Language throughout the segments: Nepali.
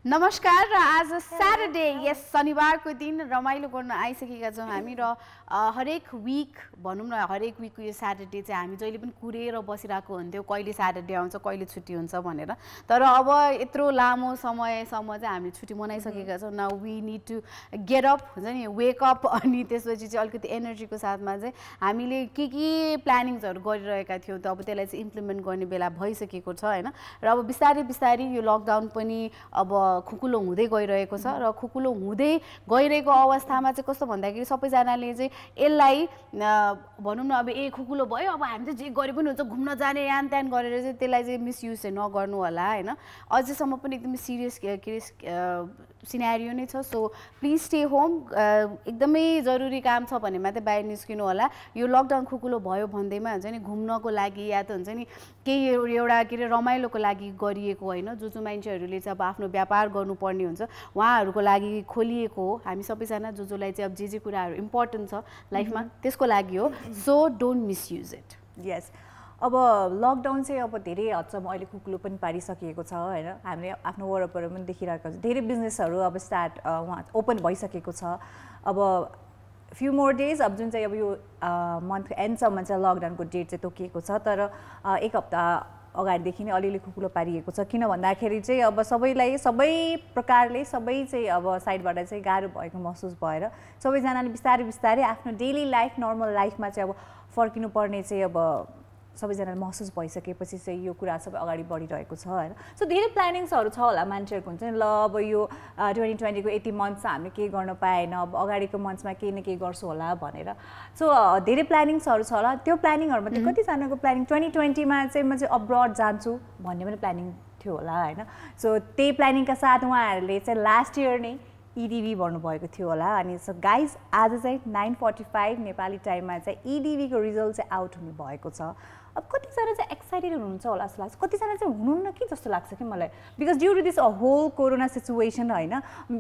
नमस्कार र आज स्याटरडे यस शनिबारको दिन रमाइलो गर्न आइसकेका छौँ हामी र हरेक विक भनौँ न हरेक विकको यो स्याटरडे चाहिँ हामी जहिले पनि कुरेर बसिरहेको हुन्थ्यौँ कहिले स्याटरडे आउँछ कहिले छुट्टी हुन्छ भनेर तर अब यत्रो लामो समयसम्म चाहिँ हामी छुट्टी मनाइसकेका छौँ now we need to get up हुन्छ नि वेक अप अनि त्यसपछि चाहिँ अलिकति एनर्जीको साथमा चाहिँ हामीले के प्लानिङ्सहरू गरिरहेका थियौँ त अब त्यसलाई चाहिँ इम्प्लिमेन्ट गर्ने बेला भइसकेको छ होइन र अब बिस्तारै बिस्तारै यो लकडाउन पनि अब खुकुलो हुँदै गइरहेको छ र खुकुलो हुँदै गइरहेको अवस्थामा चाहिँ कस्तो भन्दाखेरि सबैजनाले चाहिँ यसलाई भनौँ न अब खुकुलो भयो अब हामी चाहिँ जे गरे पनि हुन्छ घुम्न जाने यान त्यान गरेर चाहिँ त्यसलाई चाहिँ मिसयुज चाहिँ नगर्नु होला होइन अझैसम्म पनि एकदमै सिरियस सिनेरियो नै छ सो प्लिज स्टे होम एकदमै जरुरी काम छ भने मात्रै बाहिर निस्किनु होला यो लकडाउन खुकुलो भयो भन्दैमा हुन्छ नि घुम्नको लागि या त हुन्छ नि केही एउटा के अरे रमाइलोको लागि गरिएको होइन जो मान्छेहरूले चाहिँ अब आफ्नो व्यापार गर्नुपर्ने हुन्छ उहाँहरूको लागि खोलिएको हो हामी सबैजना जोलाई चाहिँ अब जे कुराहरू इम्पोर्टेन्ट छ लाइफमा त्यसको लागि हो सो डोन्ट मिसयुज इट यस अब लकडाउन चाहिँ अब धेरै हदसम्म अहिले खुकुलो पनि पारिसकेको छ होइन हामीले आफ्नो वरपर पनि देखिरहेको छ धेरै बिजनेसहरू अब स्टार्ट उहाँ ओपन भइसकेको छ अब फ्यु मोर डेज अब जुन चाहिँ अब यो मन्थको एन्डसम्म चाहिँ लकडाउनको डेट चाहिँ तोकिएको छ तर एक हप्ता अगाडिदेखि नै अलिअलि खुकुलो पारिएको छ किन भन्दाखेरि चाहिँ अब सबैलाई सबै प्रकारले सबै चाहिँ अब साइडबाट चाहिँ गाह्रो भएको महसुस भएर सबैजनाले बिस्तारै बिस्तारै आफ्नो डेली लाइफ नर्मल लाइफमा चाहिँ अब फर्किनु पर्ने चाहिँ अब सबैजनाले महसुस भइसकेपछि चाहिँ यो कुरा सबै अगाडि बढिरहेको छ होइन सो धेरै प्लानिङ्सहरू छ होला मान्छेहरूको हुन्छ नि ल अब यो 2020 को यति मन्थ चाहिँ हामीले केही गर्न पाएन अब अगाडिको मन्थमा केही न केही गर्छु होला भनेर सो धेरै प्लानिङ्सहरू छ होला त्यो प्लानिङहरूमा चाहिँ कतिजनाको प्लानिङ 2020मा चाहिँ म चाहिँ अब्रड जान्छु भन्ने पनि प्लानिङ थियो होला होइन सो त्यही प्लानिङका साथ उहाँहरूले चाहिँ लास्ट इयर नै EDV भन्नुभएको थियो होला अनि सो गाइज आज चाहिँ 9:45 नेपाली टाइममा चाहिँ EDV को रिजल्ट चाहिँ आउट हुने भएको छ अब कतिजना चाहिँ एक्साइटेड हुनुहुन्छ होला जस्तो लाग्छ कतिजना चाहिँ हुनुहुन्न कि जस्तो लाग्छ कि मलाई because due to this whole corona situation होइन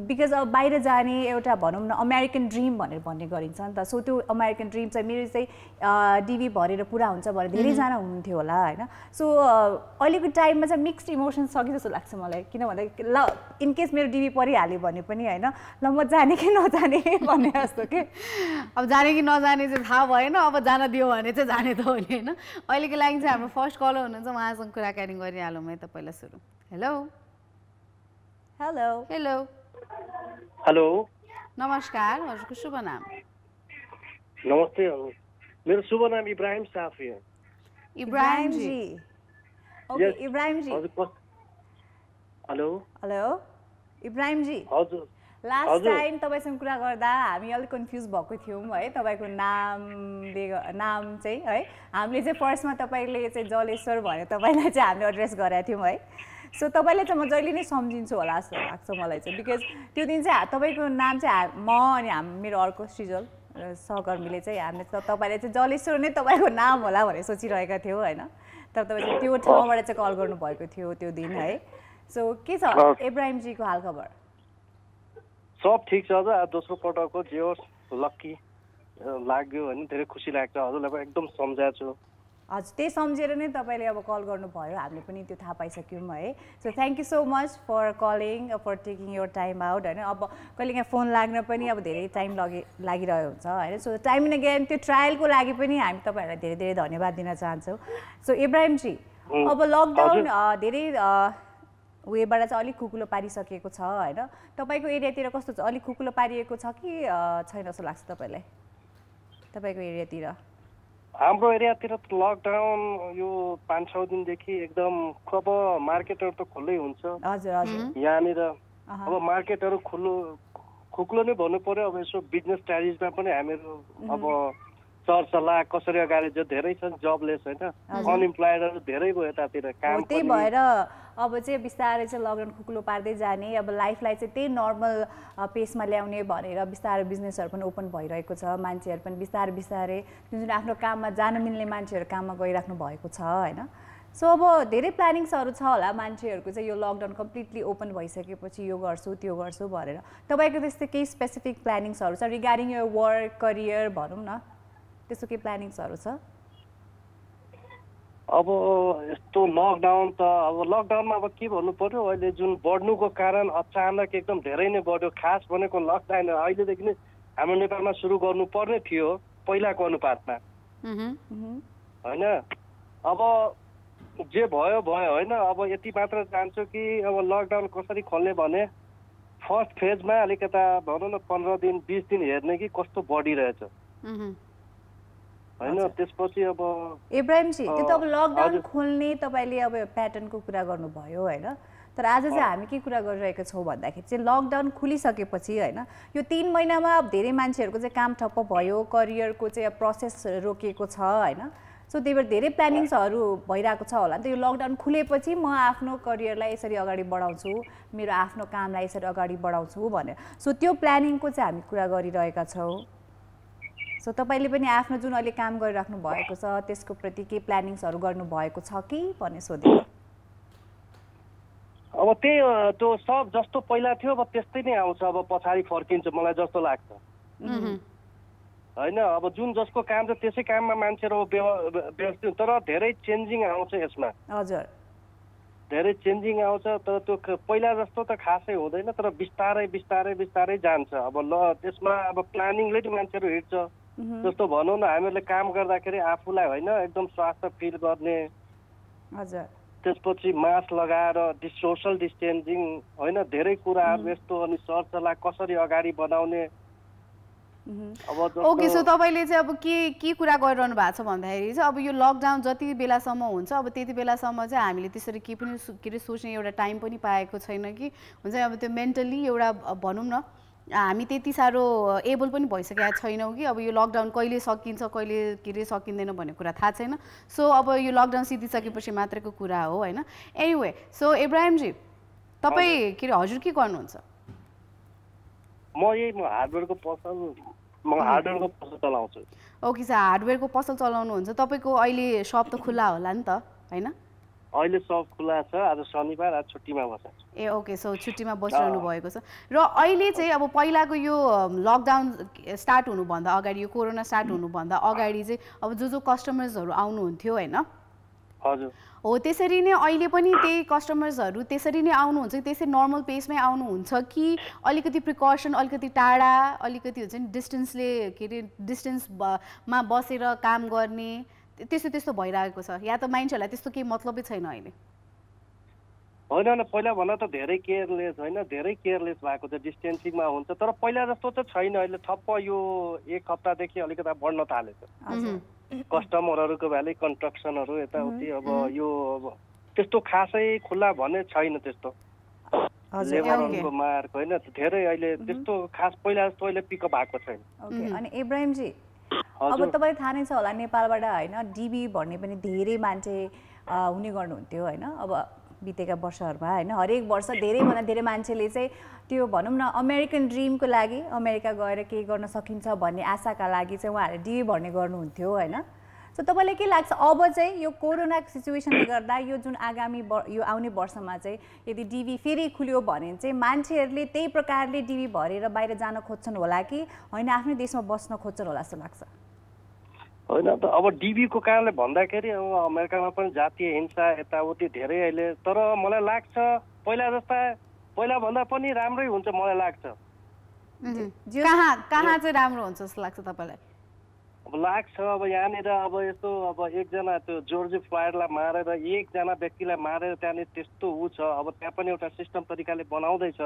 बिकज अब बाहिर जाने एउटा भनौँ न अमेरिकन ड्रिम भनेर भन्ने गरिन्छ नि त सो त्यो अमेरिकन ड्रिम चाहिँ मेरो चाहिँ डिभी भरेर पुरा हुन्छ भनेर धेरैजना हुनुहुन्थ्यो होला होइन सो अहिलेको टाइममा चाहिँ मिक्स्ड इमोसन्स छ कि जस्तो लाग्छ मलाई किन भन्दाखेरि ल इनकेस मेरो डिभी परिहाल्यो भने पनि होइन ल म जाने कि नजाने भन्ने जस्तो के अब जाने कि नजाने चाहिँ थाहा भएन अब जान दियो भने चाहिँ जाने त हो नि होइन अहिलेको लागि चाहिँ हाम्रो फर्स्ट कलर हुनुहुन्छ उहाँसँग कुराकानी गरिहालौँ है त पहिला सुरु हेलो हेलो हेलो हेलो नमस्कार हजुरको शुभ नाम नमस्ते मेरो शुभ नाम इब्राहिम साफी हो इब्राहिम जी ओके इब्राहिम जी हेलो हेलो इब्राहिम जी हजुर लास्ट टाइम तपाईसँग कुरा गर्दा हामी अलिक कन्फ्युज भएको थियौँ है तपाईँको नाम चाहिँ है हामीले चाहिँ फर्स्टमा तपाईँले चाहिँ जलेश्वर भनेर तपाईँलाई चाहिँ हामीले एड्रेस गरेका थियौँ है सो तपाईँले चाहिँ म जहिले नै सम्झिन्छु होला जस्तो लाग्छ मलाई चाहिँ बिकज त्यो दिन चाहिँ तपाईँको नाम चाहिँ म अनि मेरो अर्को सृजल सहकर्मीले चाहिँ हामीले तपाईँले चाहिँ जलेश्वर नै तपाईँको नाम होला भनेर सोचिरहेका थियौँ होइन तर तपाईँ चाहिँ त्यो ठाउँबाट चाहिँ कल गर्नुभएको थियो त्यो दिन है सो के छ इब्राहिमजीको हालखबर सब ठिक छ हजुर दोस्रो पटकको जे होस् लक्की लाग्यो होइन धेरै खुसी लाग्छ हजुरलाई पनि एकदम सम्झाएको छु हजुर त्यही सम्झेर नै तपाईँले अब कल गर्नुभयो हामीले पनि त्यो थाहा पाइसक्यौँ है so thank you so much for calling for taking your time out होइन अब कहिलेकाहीँ फोन लाग्न पनि अब धेरै टाइम लागिरहेको हुन्छ होइन सो टाइम इन अगेन त्यो ट्रायलको लागि पनि हामी तपाईँहरूलाई धेरै धेरै धन्यवाद दिन चाहन्छौँ सो इब्राहिमजी अब लकडाउन धेरै वेबाट चाहिँ अलिक खुकुलो पारिसकेको छ होइन तपाईँको एरियातिर कस्तो छ अलिक खुकुलो पारिएको छ कि छैन जस्तो लाग्छ तपाईँलाई तपाईँको एरियातिर हाम्रो एरियातिर त लकडाउन यो 5-6 दिनदेखि एकदम अब मार्केटहरू त खुल्लै हुन्छ हजुर हजुर यहाँनिर अब मार्केटहरू खुकुलो नै भन्नु पर्यो अब यसो बिजनेस ट्यारिजमा पनि हामीहरू अब सरसल्लाह कसरी अगाडि जो धेरै छन् जबलेस होइन अनइम्प्लोइडहरू धेरै भयो यतातिर काम त्यही भएर अब चाहिँ बिस्तारै चाहिँ लकडाउन खुकुलो पार्दै जाने अब लाइफलाई चाहिँ त्यही नर्मल पेसमा ल्याउने भनेर बिस्तारै बिजनेसहरू पनि ओपन भइरहेको छ मान्छेहरू पनि बिस्तारै बिस्तारै जुन जुन आफ्नो काममा जान मिल्ने मान्छेहरू काममा गइराख्नु भएको छ होइन सो अब धेरै प्लानिङ्सहरू छ होला मान्छेहरूको चाहिँ यो लकडाउन कम्प्लिटली ओपन भइसकेपछि यो गर्छु त्यो गर्छु भनेर तपाईँको त्यस्तो केही स्पेसिफिक प्लानिङ्सहरू छ रिगार्डिङ यो वर्क करियर भनौँ न त्यस्तो केही प्लानिङ्सहरू छ? अब यस्तो लकडाउन त अब लकडाउनमा अब के भन्नु पर्यो अहिले जुन बढ्नुको कारण अचानक एकदम धेरै नै बढ्यो। खास भनेको लकडाउन अहिलेदेखि नै हाम्रो नेपालमा सुरु गर्नुपर्ने थियो पहिलाको अनुपातमा होइन। अब जे भयो भयो होइन। अब यति मात्र चाहन्छु कि अब लकडाउन कसरी खोल्ने भने फर्स्ट फेजमा अलिकता भनौँ न 15 दिन 20 दिन हेर्ने कि कस्तो बढिरहेछ होइन। त्यसपछि अब इब्राहिमजी त्यो त अब लकडाउन खोल्ने तपाईँले अब प्याटर्नको कुरा गर्नुभयो होइन, तर आज चाहिँ हामी के कुरा गरिरहेका छौँ भन्दाखेरि चाहिँ लकडाउन खुलिसकेपछि होइन यो 3 महिनामा अब धेरै मान्छेहरूको चाहिँ काम ठप्प भयो, करियरको चाहिँ प्रोसेस रोकिएको छ होइन। सो त्यही भएर धेरै प्लानिङ्सहरू भइरहेको छ होला नि त। यो लकडाउन खुलेपछि म आफ्नो करियरलाई यसरी अगाडि बढाउँछु, मेरो आफ्नो कामलाई यसरी अगाडि बढाउँछु भनेर सो त्यो प्लानिङको चाहिँ हामी कुरा गरिरहेका छौँ। सो तपाईँले पनि आफ्नो जुन अहिले काम गरिराख्नु भएको छ त्यसको प्रति केही प्लानिङ्सहरू गर्नुभएको छ कि भन्ने सोधेको। अब त्यही त्यो सब जस्तो पहिला थियो अब त्यस्तै नै आउँछ। अब पछाडि फर्किन्छ मलाई जस्तो लाग्छ होइन। अब जुन जसको काम छ त्यसै काममा मान्छेहरू व्यवस्थित, तर धेरै चेन्जिङ आउँछ यसमा। हजुर धेरै चेन्जिङ आउँछ तर त्यो पहिला जस्तो त खासै हुँदैन, तर बिस्तारै बिस्तारै बिस्तारै जान्छ। अब त्यसमा अब प्लानिङले नै मान्छेहरू हिँड्छ। जस्तो भनौँ न हामीहरूले काम गर्दाखेरि आफूलाई होइन एकदम स्वास्थ्य फिल गर्ने, हजुर त्यसपछि मास्क लगाएर सोसल डिस्टेन्सिङ होइन धेरै कुराहरू यस्तो, अनि सरसल्लाह कसरी अगाडि बढाउने। ओके सो तपाईँले चाहिँ अब के कुरा गरिरहनु भएको छ भन्दाखेरि चाहिँ अब यो लकडाउन जति बेलासम्म हुन्छ अब त्यति बेलासम्म चाहिँ हामीले त्यसरी के पनि के अरे सोच्ने एउटा टाइम पनि पाएको छैन कि हुन्छ अब त्यो मेन्टली एउटा भनौँ न हामी त्यति साह्रो एबल पनि भइसकेका छैनौँ कि अब यो लकडाउन कहिले सकिन्छ कहिले के अरे सकिँदैन भन्ने कुरा थाहा छैन। सो अब यो लकडाउन सिद्धिसकेपछि मात्रैको कुरा हो होइन। एनिवे सो इब्राहिमजी तपाईँ के अरे हजुर के गर्नुहुन्छ? म हार्डवेयरको पसल चलाउँछु। ओके सर हार्डवेयरको पसल चलाउनुहुन्छ। तपाईँको अहिले सप त खुल्ला होला नि त होइन? अहिले सब खुला छ। आज शनिबार, आज छुट्टीमा बसेको छु। ए ओके सो छुट्टीमा बसिरहनु भएको छ। र अहिले चाहिँ अब पहिलाको यो लकडाउन स्टार्ट हुनुभन्दा अगाडि, यो कोरोना स्टार्ट हुनुभन्दा अगाडि चाहिँ अब जो कस्टमर्सहरू आउनुहुन्थ्यो होइन हजुर हो त्यसरी नै अहिले पनि त्यही कस्टमर्सहरू त्यसरी नै आउनुहुन्छ, त्यसै नर्मल पेसमै आउनुहुन्छ कि अलिकति प्रिकसन अलिकति टाढा अलिकति हुन्छ नि डिस्टेन्सले के अरे डिस्टेन्समा बसेर काम गर्ने त्यस्तो भइरहेको छ या त मान्छेहरूलाई त्यस्तो केही मतलबै छैन अहिले? होइन पहिला भन्दा त धेरै केयरलेस होइन, धेरै केयरलेस भएको छ, डिस्टेन्सिङमा हुन्छ। तर पहिला जस्तो त छैन। अहिले ठप्प यो 1 हप्तादेखि अलिकता बढ्न थालेछ कस्टमरहरूको भ्याली कन्स्ट्रक्सनहरू यताउति। अब यो अब त्यस्तो खासै खुल्ला भने छैन त्यस्तो लेबरहरूको मार्क होइन धेरै अहिले त्यस्तो खास पहिला जस्तो अहिले पिकअप भएको छैन। अनि इब्राहिमजी अब तपाईँ थाहा नै छ होला नेपालबाट होइन डिबी भन्ने पनि धेरै मान्छे हुने गर्नुहुन्थ्यो होइन। अब बितेका वर्षहरूमा होइन हरेक वर्ष धेरैभन्दा धेरै मान्छेले चाहिँ त्यो भनौँ न अमेरिकन ड्रिमको लागि अमेरिका गएर केही गर्न सकिन्छ भन्ने आशाका लागि चाहिँ उहाँहरूले डिबी भर्ने गर्नुहुन्थ्यो होइन। सो तपाईँलाई के लाग्छ अब चाहिँ यो कोरोना सिचुएसनले गर्दा यो जुन आगामी यो आउने वर्षमा चाहिँ यदि डिबी फेरि खुल्यो भने चाहिँ मान्छेहरूले त्यही प्रकारले डिबी भरेर बाहिर जान खोज्छन् होला कि होइन आफ्नै देशमा बस्न खोज्छन् होला जस्तो लाग्छ? होइन त अब डिबीको कारणले भन्दाखेरि अब अमेरिकामा पनि जातीय हिंसा यताउति धेरै अहिले, तर मलाई लाग्छ पहिला जस्ता पहिला भन्दा पनि राम्रै हुन्छ मलाई लाग्छ। कहाँ चाहिँ राम्रो हुन्छ जस्तो लाग्छ तपाईँलाई? अब लाग्छ अब यहाँनिर अब यस्तो अब एकजना त्यो जर्ज फ्लोयडलाई मारेर एकजना व्यक्तिलाई मारेर त्यहाँनिर त्यस्तो छ। अब त्यहाँ पनि एउटा सिस्टम तरिकाले बनाउँदैछ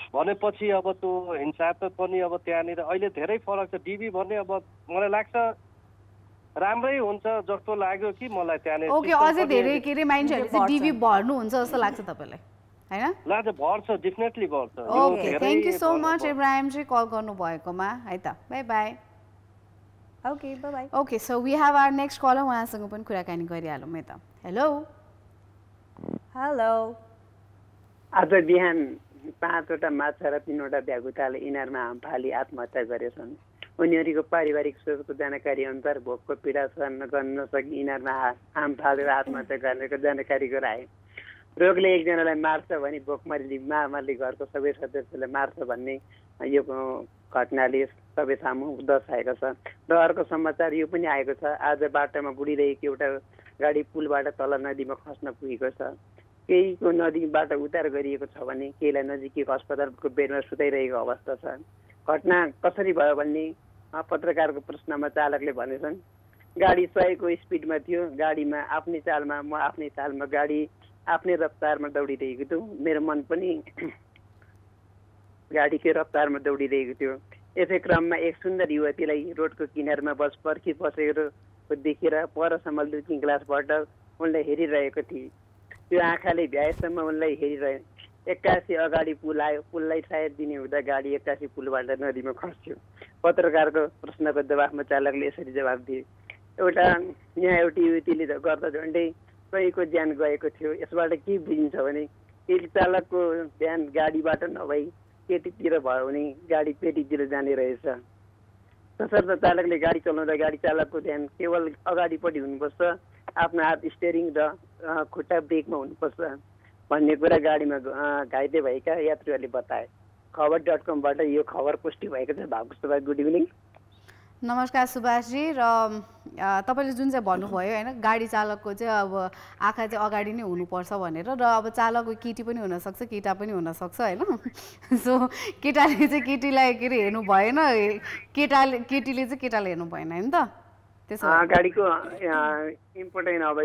भनेपछि अब त्यो हिंसात्मक पनि अब त्यहाँनिर अहिले धेरै फरक छ। डिबी भन्ने अब मलाई लाग्छ राम्रै हुन्छ जस्तो लाग्यो कि मलाई त्यहाँनिर। ओके अझै धेरै के अरे मान्छेहरूले चाहिँ डिबी भर्नुहुन्छ जस्तो लाग्छ तपाईँलाई हैन? लाग्छ भर्छ, डेफिनेटली भर्छ। Okay thank you so much Ibrahim ji call गर्नु भएकोमा है त। Bye bye. Okay bye bye. Okay so we have our next caller, उहाँसँग पनि कुराकानी गरिहालौँ है त। Hello hello. आज बिहान 5वटा माछा र 3वटा भ्यागुताले इनारमा हाम फाली आत्महत्या गरेछन्। उनीहरूको पारिवारिक सोचको जानकारी अनुसार भोकको पीडा सहन गर्न नसकी यिनीहरूमा आम फालेर आत्महत्या गर्नेको जानकारी गराए। रोगले एकजनालाई मार्छ भने भोकमरीले महामारीले घरको सबै सदस्यलाई मार्छ भन्ने यो घटनाले सबै सामु दर्शाएको छ। र अर्को समाचार यो पनि आएको छ, आज बाटोमा गुडिरहेको एउटा गाडी पुलबाट तल नदीमा खस्न पुगेको छ। केहीको नदीबाट उद्धार गरिएको छ भने केहीलाई नजिकैको अस्पतालको बेडमा सुताइरहेको अवस्था छ। घटना कसरी भयो भन्ने पत्रकारको प्रश्नमा चालकले भनेछन्, गाडी 100 को स्पिडमा थियो, गाडीमा आफ्नै चालमा म आफ्नै चालमा गाडी आफ्नै रफ्तारमा दौडिरहेको थियो, मेरो मन पनि गाडीकै रफ्तारमा दौडिरहेको थियो। यसै क्रममा एक सुन्दर युवतीलाई रोडको किनारमा बस पर्खी बसेको देखेर पर सम्हाल्दो लुकिङ ग्लासबाट उनलाई हेरिरहेको थिए। त्यो आँखाले भ्याएसम्म उनलाई हेरिरहे। एक्कासी अगाडि पुल आयो, पुललाई सायद दिने हुँदा गाडी एक्कासी पुलबाट नदीमा खस्यो। पत्रकारको प्रश्नको जवाफमा चालकले यसरी जवाफ दिए, यहाँ एउटी युवतीले गर्दा झन्डै 100 को ज्यान गएको थियो। यसबाट के बुझिन्छ भने केटी चालकको ध्यान गाडीबाट नभई केटीतिर भयो भने गाडी पेटीतिर जाने रहेछ। तसर्थ चालकले गाडी चलाउँदा गाडी चालकको ध्यान केवल अगाडिपट्टि हुनुपर्छ, आफ्नो हात स्टेरिङ र खुट्टा ब्रेकमा हुनुपर्छ भन्ने कुरा गाडीमा घाइते भएका यात्रीहरूले बताए। खबर.com-बाट यो खबर पुष्टि भएको छ। भावको सुभाष, गुड इभिनिङ। नमस्कार सुभाषजी। र तपाईँले जुन चाहिँ भन्नुभयो होइन, गाडी चालकको चाहिँ अब आँखा चाहिँ अगाडि नै हुनुपर्छ भनेर, र अब चालक केटी पनि हुनसक्छ केटा पनि हुनसक्छ होइन। सो केटाले चाहिँ केटीलाई के अरे हेर्नु भएन, केटीले चाहिँ केटाले हेर्नु भएन होइन त। त्यसो गाडीको इम्पोर्टेन्ट अब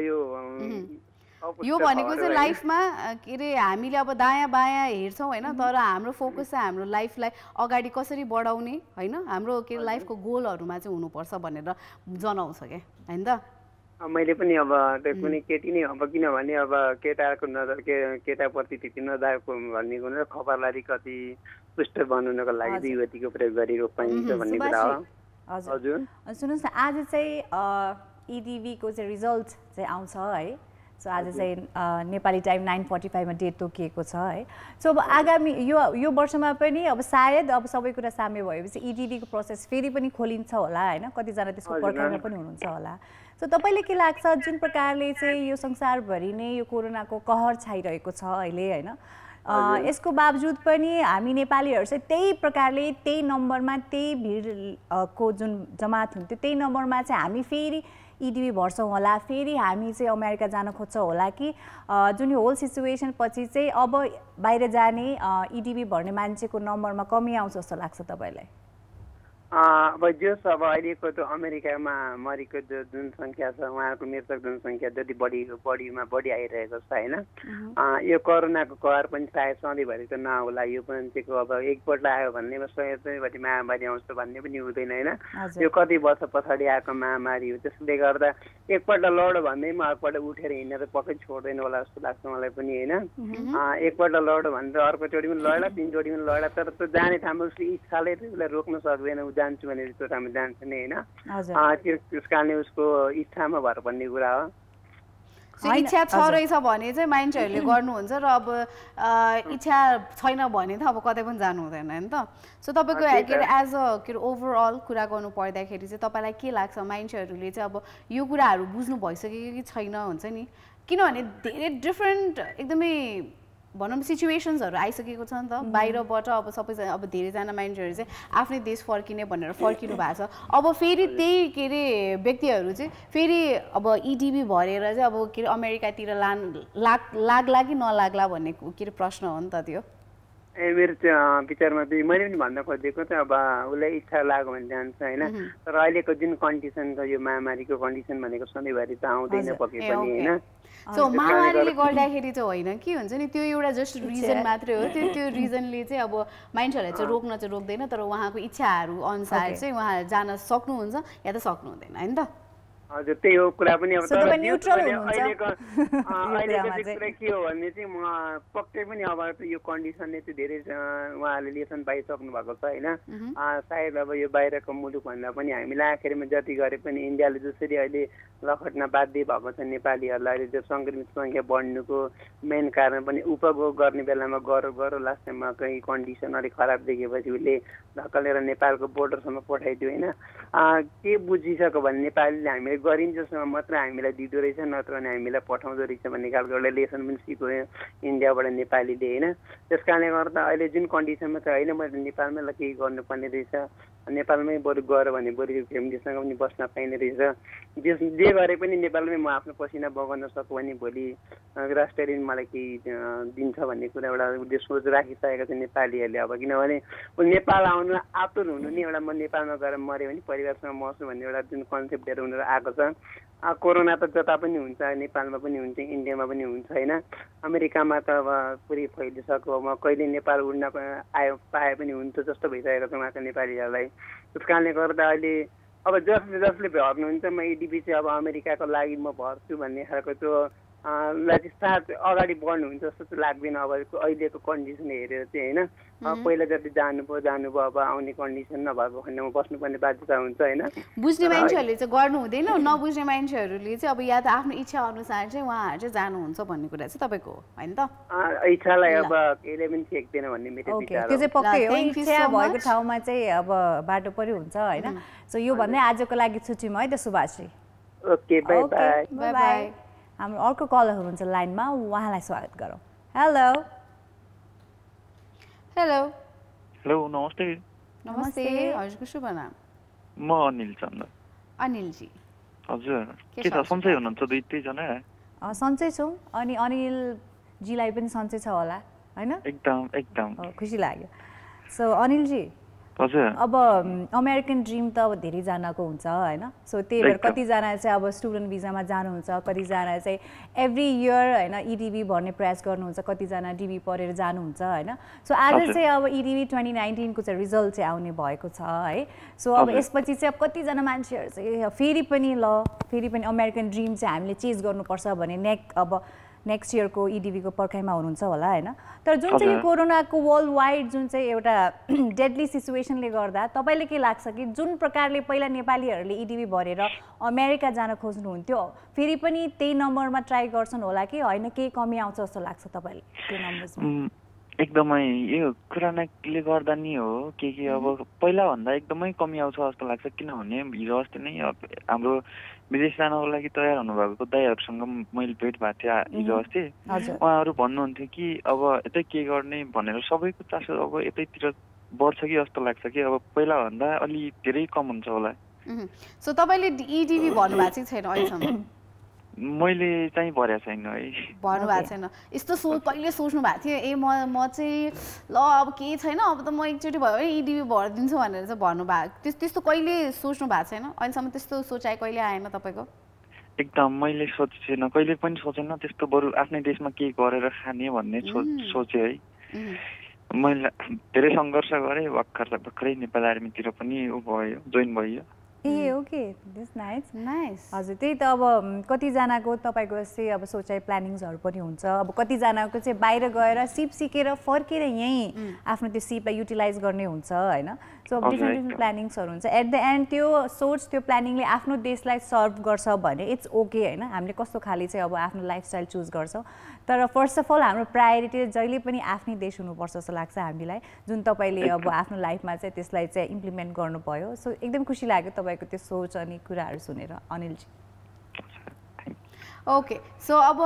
यो भनेको चाहिँ लाइफमा के अरे हामीले अब दायाँ बायाँ हेर्छौँ होइन, तर हाम्रो फोकस चाहिँ हाम्रो लाइफलाई अगाडि कसरी बढाउने होइन, हाम्रो के अरे लाइफको गोलहरूमा चाहिँ हुनुपर्छ भनेर जनाउँछ क्या होइन त। मैले पनि अब त्यो कुनै केटी नै अब किनभने अब केटाको नजर केटाप्रति त्यति नजाएको भन्ने कुरो खबरलाई कति पुष्ट बनाउनको लागि युवतीको प्रयोग गरिएको पाइन्छ भन्ने कुरा हो। हजुर सुन्नुहोस् न, आज चाहिँ इडिबीको चाहिँ रिजल्ट चाहिँ आउँछ है। सो आज चाहिँ नेपाली टाइम 9:45 मा डेट तोकिएको छ है। सो अब आगामी यो वर्षमा पनि अब सायद अब सबै कुरा साम्य भएपछि इडिबीको प्रोसेस फेरि पनि खोलिन्छ होला होइन, कतिजना त्यसको पर्खाइमा पनि हुनुहुन्छ होला। सो तपाईँले के लाग्छ, जुन प्रकारले चाहिँ यो संसारभरि नै यो कोरोनाको कहर छाइरहेको छ अहिले होइन, यसको बावजुद पनि हामी नेपालीहरू चाहिँ त्यही प्रकारले त्यही नम्बरमा त्यही भिडको जुन जमात हुन्थ्यो त्यही नम्बरमा चाहिँ हामी फेरि इडिबी भर्छौँ होला, फेरि हामी चाहिँ अमेरिका जान खोज्छौँ होला कि जुन यो होल सिचुएसन पछि चाहिँ अब बाहिर जाने इडिबी भर्ने मान्छेको नम्बरमा कमी आउँछ जस्तो लाग्छ तपाईँलाई? अब जस अब अहिलेको त्यो अमेरिकामा मरेको जुन सङ्ख्या छ, उहाँको मृतक जनसङ्ख्या जति बढी आइरहेको छ होइन, यो कोरोनाको कहर पनि सायद सधैँभरि त नहोला। यो मान्छेको अब एकपल्ट आयो भन्नेमा सधैँभरि महामारी आउँछ भन्ने पनि हुँदैन होइन। यो कति वर्ष पछाडि आएको महामारी हो, त्यसले गर्दा एकपल्ट लड्यो भन्दैमा अर्कोपल्ट उठेर हिँडेर पक्कै छोड्दैन होला जस्तो लाग्छ मलाई पनि होइन। एकपल्ट लड्यो भनेर अर्कोचोटि पनि लड्ला, 3 चोटि पनि लड्ला, तर त्यो जाने ठाउँमा उसको इच्छाले उसलाई रोक्न सक्दैन, जान्छु भनेर त्यो ठाउँमा जान्छ नि होइन। त्यस कारणले उसको इच्छामा भर भन्ने कुरा हो। इच्छा छ रहेछ भने चाहिँ मान्छेहरूले गर्नुहुन्छ, र अब इच्छा छैन भने त अब कतै पनि जानु हुँदैन होइन त। सो तपाईँको के अरे एज अ के अरे ओभरअल कुरा गर्नु पर्दाखेरि चाहिँ तपाईँलाई के लाग्छ, मान्छेहरूले चाहिँ अब यो कुराहरू बुझ्नु भइसकेको कि छैन हुन्छ नि, किनभने धेरै डिफ्रेन्ट एकदमै भनौँ सिचुएसन्सहरू आइसकेको छ नि त बाहिरबाट। अब सबैजना अब धेरैजना मान्छेहरू चाहिँ आफ्नै देश फर्किने भनेर फर्किनु भएको छ। अब फेरि त्यही के अरे व्यक्तिहरू चाहिँ फेरि अब इडिबी भरेर चाहिँ अब के अरे अमेरिकातिर लाग्ला कि नलाग्ला भन्ने के अरे प्रश्न हो नि त त्यो। मेरो चाहिँ विचारमा चाहिँ मैले पनि भन्न खोजेको चाहिँ अब उसलाई इच्छा लाग्यो भने जान्छ होइन, तर अहिलेको जुन कन्डिसन छ यो महामारीको कन्डिसन भनेको सधैँभरि त आउँदैन पक्कै पनि होइन। सो महामारीले गर्दाखेरि चाहिँ होइन कि हुन्छ नि, त्यो एउटा जस्ट रिजन मात्रै हो। त्यो रिजनले चाहिँ अब मान्छेहरूलाई चाहिँ रोक्न चाहिँ रोक्दैन, तर उहाँको इच्छाहरू अनुसार चाहिँ उहाँ जान सक्नुहुन्छ या त सक्नु हुँदैन होइन त। हजुर त्यही हो कुरा पनि अब तर न्युट्रल अहिलेको चाहिँ कुरा के हो भने चाहिँ म पक्कै पनि अब यो कन्डिसनले चाहिँ धेरै उहाँहरूले लेसन पाइसक्नु भएको छ होइन सायद अब यो बाहिरको मुलुकभन्दा पनि हामीलाई आखिरमा जति गरे पनि इन्डियाले जसरी अहिले लखट्न बाध्य भएको छ नेपालीहरूलाई अहिले त्यो सङ्क्रमित सङ्ख्या बढ्नुको मेन कारण पनि उपभोग गर्ने बेलामा गरौँ लास्ट टाइममा कहीँ कन्डिसन अलिक खराब देखेपछि उसले धक्कलेर नेपालको बोर्डरसम्म पठाइदियो होइन के बुझिसक्यो भने नेपालीले हामीले गरिन्छसम्म मात्र हामीलाई दिँदो रहेछ नत्र भने हामीलाई पठाउँदो रहेछ भन्ने खालको एउटा लेसन पनि सिक्यो इन्डियाबाट नेपालीले होइन त्यस कारणले गर्दा अहिले जुन कन्डिसनमा चाहिँ होइन मैले नेपालमै ल केही गर्नुपर्ने रहेछ नेपालमै बरु गएर भने बरु फ्यामिलीसँग पनि बस्न पाइने रहेछ जे गरे पनि नेपालमै म आफ्नो पसिना बगाउन सकु भने भोलि राष्ट्रले मलाई केही दिन्छ भन्ने कुरा एउटा उसले सोच राखिसकेको छ नेपालीहरूले अब किनभने नेपाल आउनु आतुर हुनु नि एउटा म नेपालमा गएर मऱ्यो भने परिवारसँग मर्छु भन्ने एउटा जुन कन्सेप्ट लिएर उनीहरू आएको छ कोरोना त जता पनि हुन्छ नेपालमा पनि हुन्छ इन्डियामा पनि हुन्छ होइन अमेरिकामा त अब पुरै फैलिसक्यो म कहिले नेपाल उड्न पाए पनि हुन्छ जस्तो भइसकेको छ उहाँको नेपालीहरूलाई त्यस कारणले गर्दा अहिले अब जसले भर्नुहुन्छ म इडिपी चाहिँ अब अमेरिकाको लागि म भर्छु भन्ने खालको त्यो साथ अगाडि बढ्नुहुन्छ जस्तो चाहिँ लाग्दैन अब अहिलेको कन्डिसन हेरेर चाहिँ होइन पहिला जति जानुभयो अब आउने कन्डिसन नभएको खण्डमा बस्नुपर्ने बाध्यता हुन्छ होइन बुझ्ने मान्छेहरूले चाहिँ गर्नु हुँदैन नबुझ्ने मान्छेहरूले चाहिँ अब या त आफ्नो इच्छा अनुसार चाहिँ उहाँहरू चाहिँ जानुहुन्छ भन्ने कुरा चाहिँ तपाईँको होइन त इच्छालाई अब कहिले पनि छेक्दैन भन्ने मेरो विचार त्यो चाहिँ पक्कै हो इच्छा भएको ठाउँमा चाहिँ अब बाटो पनि हुन्छ होइन सो यो भन्दै आजको लागि छुट्टीमा है त Subhashji okay bye by by by हाम्रो अर्को कलर हुनुहुन्छ लाइनमा उहाँलाई स्वागत गरौँ हेलो हेलो हेलो नमस्ते नमस्ते हजुरको शुभ नाम म अनिल चन्द अनिलजी हजुर के छ सन्चै हुनुहुन्छ दुईजना सन्चै छौँ अनि अनिलजीलाई पनि सन्चै छ होला होइन एकदम एकदम खुसी लाग्यो सो अनिलजी हजुर अब अमेरिकन ड्रिम त अब धेरैजनाको हुन्छ होइन सो त्यही भएर कतिजना चाहिँ अब स्टुडेन्ट भिजामा जानुहुन्छ कतिजना चाहिँ एभ्री इयर होइन इडिबी भर्ने प्रयास गर्नुहुन्छ कतिजना डिबी पढेर जानुहुन्छ होइन सो आज चाहिँ अब इडिबी 2019को चाहिँ रिजल्ट चाहिँ आउने भएको छ है सो अब यसपछि चाहिँ अब कतिजना मान्छेहरू चाहिँ फेरि पनि अमेरिकन ड्रिम चाहिँ हामीले चेज गर्नुपर्छ भने नेक्स्ट इयरको इडिबीको पर्खाइमा हुनुहुन्छ होला होइन तर जुन चाहिँ यो कोरोनाको वर्ल्ड वाइड जुन चाहिँ एउटा डेडली सिचुएसनले गर्दा तपाईँले के लाग्छ कि जुन प्रकारले पहिला नेपालीहरूले इडिबी भरेर अमेरिका जान खोज्नुहुन्थ्यो फेरि पनि त्यही नम्बरमा ट्राई गर्छन् होला कि होइन केही कमी आउँछ जस्तो लाग्छ तपाईँले त्यो नम्बरमा एकदमै यो कोरोनाले गर्दा नि हो के अब पहिलाभन्दा एकदमै कमी आउँछ जस्तो लाग्छ किनभने हिजो अस्ति नै हाम्रो विदेश जानको लागि तयार हुनुभएको दाइहरूसँग मैले भेट भएको थिएँ हिजो अस्ति उहाँहरू भन्नुहुन्थ्यो कि अब यतै के गर्ने भनेर सबैको चासो अब यतैतिर बढ्छ कि जस्तो लाग्छ कि अब पहिलाभन्दा अलि धेरै कम हुन्छ होला सो तपाईँले इडिबी भन्नुभएको चाहिँ छैन अहिलेसम्म मैले चाहिँ भरेको छैन है भन्नुभएको छैन यस्तो कहिले सोच्नु भएको थियो म चाहिँ ल अब केही छैन अब त म एकचोटि भयो भने इडिबी भरिदिन्छु भनेर चाहिँ भन्नुभएको त्यस्तो कहिले सोच्नु भएको छैन अहिलेसम्म त्यस्तो सोचाइ कहिले आएन तपाईँको एकदम मैले सोचेन कहिले पनि सोचेन त्यस्तो बरु आफ्नै देशमा केही गरेर खाने भन्ने सोचेँ है मैले धेरै सङ्घर्ष गरेँ भर्खरै नेपाल आर्मीतिर पनि जोइन भयो ए ओके दिस नाइस हजुर त्यही त अब कतिजनाको तपाईँको चाहिँ अब सोचाइ प्लानिङ्सहरू पनि हुन्छ अब कतिजनाको चाहिँ बाहिर गएर सिप सिकेर फर्केर यहीँ आफ्नो त्यो सिपलाई युटिलाइज गर्ने हुन्छ होइन सो अब डिफ्रेन्ट प्लानिङ्सहरू हुन्छ एट द एन्ड त्यो सोच त्यो प्लानिङले आफ्नो देशलाई सर्भ गर्छ भने इट्स ओके होइन हामीले कस्तो खाले चाहिँ अब आफ्नो लाइफस्टाइल चुज गर्छौँ तर फर्स्ट अफ अल हाम्रो प्रायोरिटी जहिले पनि आफ्नै देश हुनुपर्छ जस्तो लाग्छ हामीलाई जुन तपाईँले अब आफ्नो लाइफमा चाहिँ त्यसलाई चाहिँ इम्प्लिमेन्ट गर्नुभयो सो एकदम खुसी लाग्यो तपाईँको त्यो सोच अनि कुराहरू सुनेर अनिलजी ओके सो अब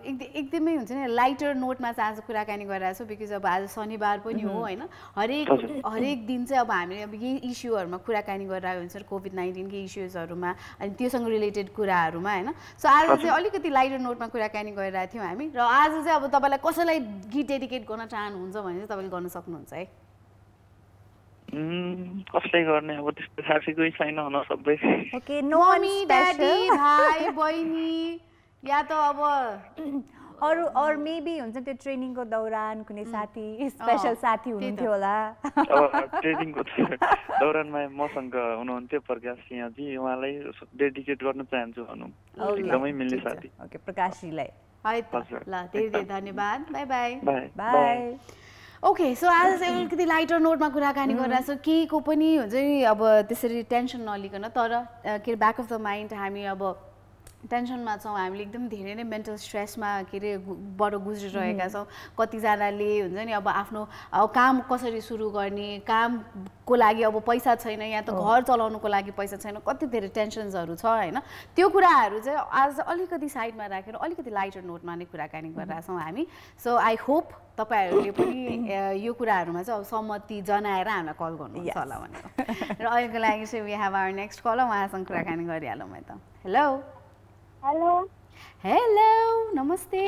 एकदमै हुन्छ नि लाइटर नोटमा चाहिँ आज कुराकानी गरिरहेको छु बिकज अब आज शनिबार पनि हो होइन हरेक दिन चाहिँ अब हामीले अब यही इस्युहरूमा कुराकानी गरिरहेको हुन्छ कोभिड-19 इस्युजहरूमा अनि त्योसँग रिलेटेड कुराहरूमा होइन सो आज चाहिँ अलिकति लाइटर नोटमा कुराकानी गरिरहेको थियौँ हामी र आज चाहिँ अब तपाईँलाई कसैलाई गीत डेडिकेट गर्न चाहनुहुन्छ भने चाहिँ तपाईँले गर्न सक्नुहुन्छ है कसले गर्ने अब त्यस्तो साथी कोही छैन हुन सबै ओके मम्मी ड्याडी भाइ बहिनी या त अब अरू मेबी हुन्छ त्यो ट्रेनिङको दौरान कुनै साथी स्पेशल साथी हुनुहुन्थ्यो होला अब ट्रेनिङको दौरानमा मसँग हुनुहुन्थ्यो प्रकाश सिंहजी, उहाँलाई डेडिकेट गर्न चाहन्छु भनौँ, एकदमै मिल्ने साथी। ओके, प्रकाशजीलाई है त, ल धेरै धेरै धन्यवाद, by by bye. Okay, so आज चाहिँ अलिकति लाइटर नोटमा कुराकानी गरिरहेको छ, केहीको पनि हुन्छ नि अब त्यसरी टेन्सन नलिकन, तर के अरे ब्याक अफ द माइन्ड हामी अब टेन्सनमा छौँ, हामीले एकदम धेरै नै मेन्टल स्ट्रेसमा के अरे बाट गुज्रिरहेका छौँ। कतिजनाले हुन्छ नि अब आफ्नो काम कसरी सुरु गर्ने, कामको लागि अब पैसा छैन, यहाँ त घर चलाउनुको लागि पैसा छैन, कति धेरै टेन्सन्सहरू छ होइन। त्यो कुराहरू चाहिँ आज अलिकति साइडमा राखेर अलिकति लाइटर नोटमा नै कुराकानी गरिरहेछौँ हामी। सो आई होप तपाईँहरूले पनि यो कुराहरूमा चाहिँ अब सहमति जनाएर हामीलाई कल गर्नुहुन्छ होला भनेर। र अहिलेको लागि चाहिँ we have our next call, उहाँसँग कुराकानी गरिहालौँ है त। हेलो हेलो हेलो, नमस्ते।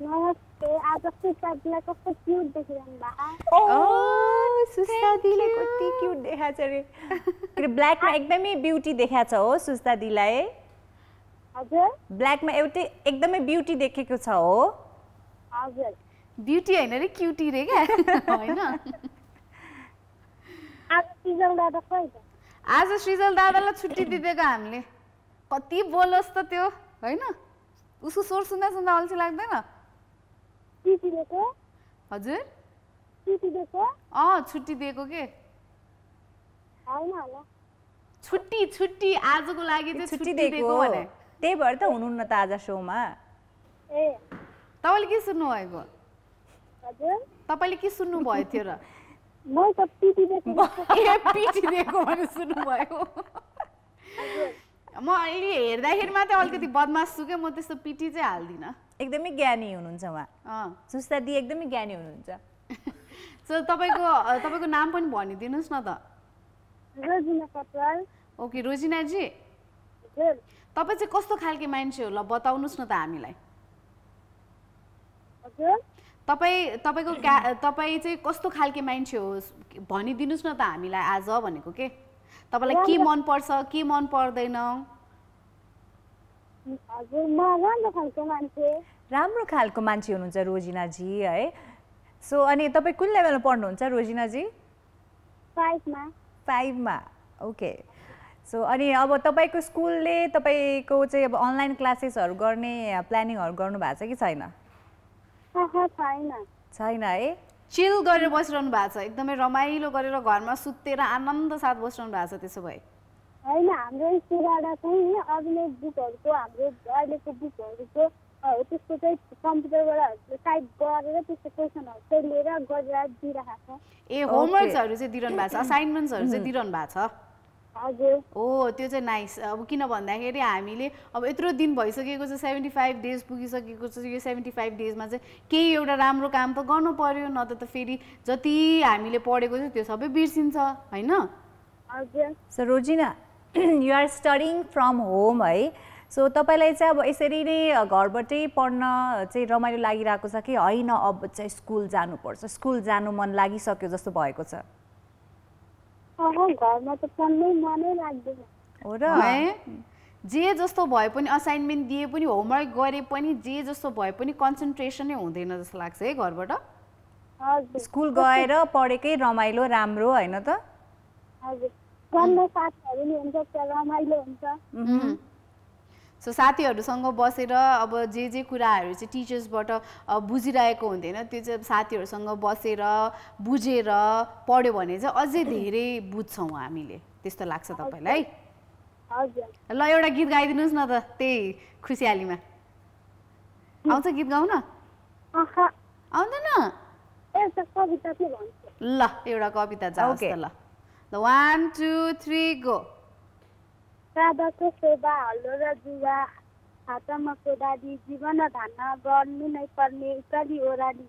नमस्ते, आज सुस्ताजीलाई कस्तो क्युट देखिरहनु भएको। ओ सुस्ताजीले कति क्युट देखाछ रे, के ब्ल्याकमा एकदमै ब्युटी देखाछ हो सुस्ताजीलाई। हजुर ब्ल्याकमा एउटै एकदमै ब्युटी देखेको छ हो। हजुर ब्युटी होइन रे, क्युटी रे क्या होइन। आज सृजल दादा खोइ त। आज सृजल दादालाई छुट्टी दिदिएको हामीले। कति बोलोस् त त्यो होइन, उसको स्वर सुन्दा सुन्दा अल्छी लाग्दैन। छुट्टी दिएको? हजुर छुट्टी दिएको? छुट्टी दिएको के होइन होला। छुट्टी छुट्टी आजको लागि चाहिँ छुट्टी दिएको भने त्यही भएर त हुनुहुन्न त आज सोमा। ए तपाईँले के सुन्नु भएको? हजुर तपाईँले के सुन्नु भयो थियो र? म त पिटी दिएको। ए पिटी दिएको भने सुन्नुभयो। म अहिले हेर्दाखेरि मात्रै अलिकति बदमास छु क्या, म त्यस्तो पिटी चाहिँ हाल्दिनँ। एकदमै ज्ञानी हुनुहुन्छ उहाँ, सुस्तादी एकदमै ज्ञानी हुनुहुन्छ। सो तपाईँको नाम पनि भनिदिनुहोस् न त। रोजिना कटवाल। ओके रोजिनाजी, हजुर तपाईँ चाहिँ कस्तो खालके मान्छे हो ल बताउनुहोस् न त हामीलाई। हजुर तपाईँ चाहिँ कस्तो खालके मान्छे हो भनिदिनुहोस् न त हामीलाई आज भनेको के। तपाईँलाई के मनपर्छ के मन पर्दैन? हजुर म राम्रो खालको मान्छे। राम्रो खालको मान्छे हुनुहुन्छ रोजिनाजी है। सो अनि तपाईँ कुन लेभलमा पढ्नुहुन्छ रोजिनाजी? 5 मा। ओके, सो अनि अब तपाईँको स्कुलले तपाईँको चाहिँ अब अनलाइन क्लासेसहरू गर्ने प्लानिङहरू गर्नु भएको छ कि छैन? छैन है। चिल गरेर बसिरहनु भएको छ, एकदमै रमाइलो गरेर घरमा सुतेर आनन्द साथ बसिरहनु भएको छ। त्यसो भए होइन, हाम्रो स्कुलबाट चाहिँ अभिनय बुकहरूको हाम्रो अहिलेको बुकहरूको त्यसको चाहिँ कम्प्युटरबाट टाइप गरेर त्यसको क्वेसनहरू चाहिँ लिएर गरेर दिइरहेको छ। ए होमवर्क्सहरू चाहिँ दिइरहनु भएको छ, असाइनमेन्ट्सहरू चाहिँ दिइरहनु भएको छ। हजुर ओ त्यो चाहिँ नाइस। अब किन भन्दाखेरि हामीले अब यत्रो दिन भइसकेको छ, 75 डेज पुगिसकेको छ। यो 75 डेजमा चाहिँ केही एउटा राम्रो काम त गर्नु पर्यो, न त फेरि जति हामीले पढेको छ त्यो सबै बिर्सिन्छ होइन। हजुर so Rojina, you are studying from home है। सो तपाईँलाई चाहिँ अब यसरी नै घरबाटै पढ्न चाहिँ रमाइलो लागिरहेको छ कि होइन अब चाहिँ स्कुल जानुपर्छ, स्कुल जानु मन लागिसक्यो जस्तो भएको छ? घरमा त पढ्नै मनै लाग्दैन हो र। जे जस्तो भए पनि असाइनमेन्ट दिए पनि होमवर्क गरे पनि जे जस्तो भए पनि कन्सन्ट्रेसनै हुँदैन जस्तो लाग्छ है घरबाट। स्कुल गएर पढेकै रमाइलो राम्रो होइन त? हजुर, साथीहरू नि हुन्छ, त्यहाँ रमाइलो हुन्छ। सो साथीहरूसँग बसेर अब जे कुराहरू चाहिँ टिचर्सबाट बुझिरहेको हुँदैन त्यो चाहिँ साथीहरूसँग बसेर बुझेर पढ्यो भने चाहिँ अझै धेरै बुझ्छौँ हामीले, त्यस्तो लाग्छ तपाईँलाई? ल एउटा गीत गाइदिनुहोस् न त त्यही खुसियालीमा। आउँछ गीत गाउन? आउँदैन? ल एउटा कविता जाओस् त। ल 1 2 3 गो। राधाको सेवा हल्लो र जुवा हातमा कोदाली जीवन धान गर्नु नै पर्ने उकाली ओराली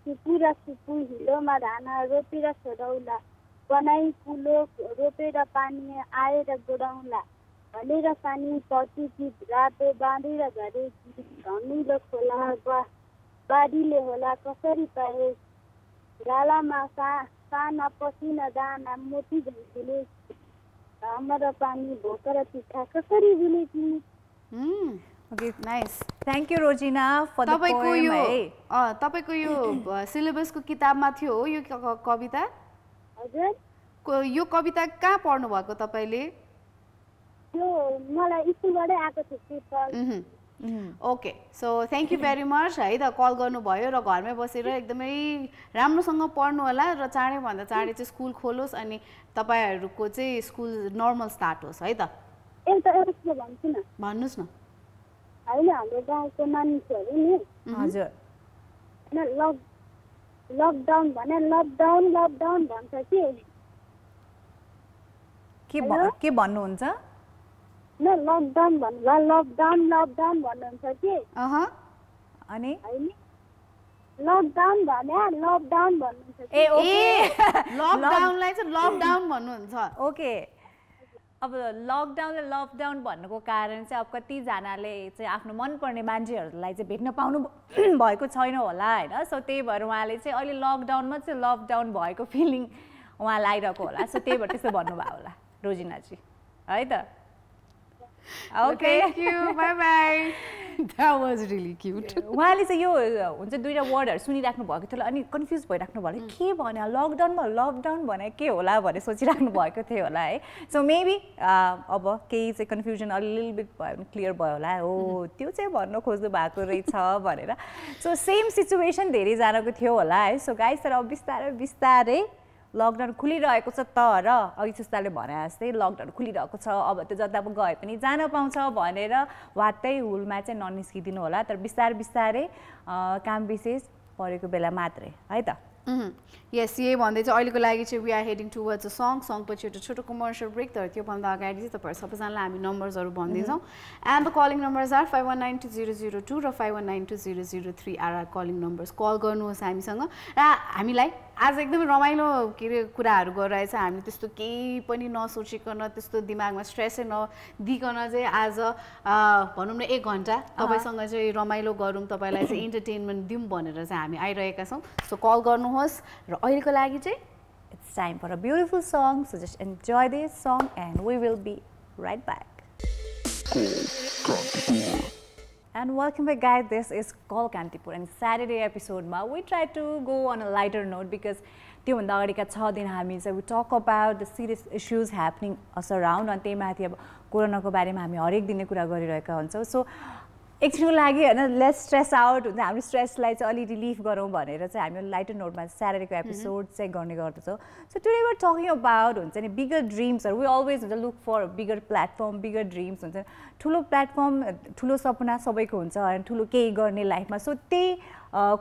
सुपु र सुपु हिलोमा धान रोपेर छोडौला बनाई कुलो रोपेर पानी आएर गोडाउला भनेर पानी पटी चिज रातो बाँधेर घरे धमिलो खोला बारीले होला कसरी पाए गालामा साना पसिना दाना मोती झन्किले हाम्रो पानी भोकर पिठा कसरी बुने तिमी? Okay nice. Thank you Rojina for the poem है तपाईको यो सिलेबसको किताबमा थियो हो यो कविता हजुर यो कविता कहाँ पढ्नु भएको तपाईले यो मलाई स्कुलबाटै आएको थियो paper okay so thank you very much है त कल गर्नुभयो र घरमै बसेर एकदमै राम्रोसँग पढ्नु होला र चाँडैभन्दा चाँडै चाहिँ स्कुल खोलोस् अनि तपाईँहरूको चाहिँ स्कुल नर्मल स्टार्ट होस् है त एउटा कुरा भन्छु न भन्नुहोस् न होइन हाम्रो गाउँको मानिसहरू नि हजुर लकडाउन भने लकडाउन भन्छ के भन्नुहुन्छ न लकडाउन भन्दा लकडाउन भन्नुहुन्छ कि अनि लकडाउन भने लकडाउन भन्नुहुन्छ ए ओके लकडाउनलाई चाहिँ लकडाउन भन्नुहुन्छ ओके अब लकडाउन र लकडाउन भन्नुको कारण चाहिँ अब कतिजनाले चाहिँ आफ्नो मनपर्ने मान्छेहरूलाई चाहिँ भेट्न पाउनु भएको छैन होला होइन सो त्यही भएर उहाँले चाहिँ अहिले लकडाउनमा चाहिँ लकडाउन भएको फिलिङ उहाँलाई आइरहेको होला सो त्यही भएर त्यस्तो भन्नुभयो होला रोजिनाजी है त Okay, thank you. Bye bye. That was really cute. उहाँले चाहिँ यो हुन्छ दुईटा वर्डहरू सुनिराख्नु भएको थियो अनि कन्फ्युज भइराख्नु भयो के भन्यो लकडाउन भने के होला भनेर सोचिराख्नु भएको थियो होला है सो मेबी अब केही चाहिँ कन्फ्युजन अलिअलि बिट भयो भने क्लियर भयो होला हो त्यो चाहिँ भन्न खोज्नु भएको रहेछ भनेर सो सेम सिचुएसन धेरैजनाको थियो होला है सो गाइस तर अब बिस्तारै बिस्तारै लकडाउन खुलिरहेको छ तर अघि सुस्ताले भने जस्तै लकडाउन खुलिरहेको छ अब त्यो जता गए पनि जान पाउँछ भनेर वात्तै हुलमा चाहिँ ननिस्किदिनु होला तर बिस्तारै बिस्तारै काम विशेष परेको बेला मात्रै है त यस यही भन्दै चाहिँ अहिलेको लागि चाहिँ we are heading towards a song पछि एउटा छोटो कमर्सियल ब्रेक तर त्योभन्दा अगाडि चाहिँ तपाईँहरू सबैजनालाई हामी नम्बर्सहरू भन्दैछौँ and the calling numbers are 51920002 र 51920003 आर कलिङ नम्बर्स कल गर्नुहोस् हामीसँग र हामीलाई आज एकदमै रमाइलो के अरे कुराहरू गरिरहेछ हामी त्यस्तो केही पनि नसोचिकन त्यस्तो दिमागमा स्ट्रेसै नदिकन चाहिँ आज भनौँ न 1 घन्टा तपाईँसँग चाहिँ रमाइलो गरौँ तपाईँलाई चाहिँ इन्टरटेनमेन्ट दिउँ भनेर चाहिँ हामी आइरहेका छौँ सो कल गर्नुहोस् र अहिलेको लागि चाहिँ it's time for a beautiful song so just enjoy this song and we will be right back And welcome back guys, this is Call Kantipur and Saturday episode ma we try to go on a lighter note because त्यो भन्दा अगाडिका 6 दिन हामी चाहिँ we talk about the serious issues happening us around अनि त्यहीमाथि अब कोरोनाको बारेमा हामी हरेक दिनै कुरा गरिरहेका हुन्छौँ सो एकछिनको लागि हैन लेस स्ट्रेस आउट हुन्छ हामी स्ट्रेसलाई चाहिँ अलि रिलिफ गरौँ भनेर चाहिँ हामी लाइटर नोटमा स्याटरडेको एपिसोड चाहिँ गर्ने गर्दछौँ so today we are talking about हुन्छ नि बिगर ड्रिम्सहरू वी अलवेज हुन्छ look for bigger platform bigger dreams हुन्छ ठुलो प्लेटफर्म ठुलो सपना सबैको हुन्छ अनि ठुलो केही गर्ने लाइफमा सो त्यही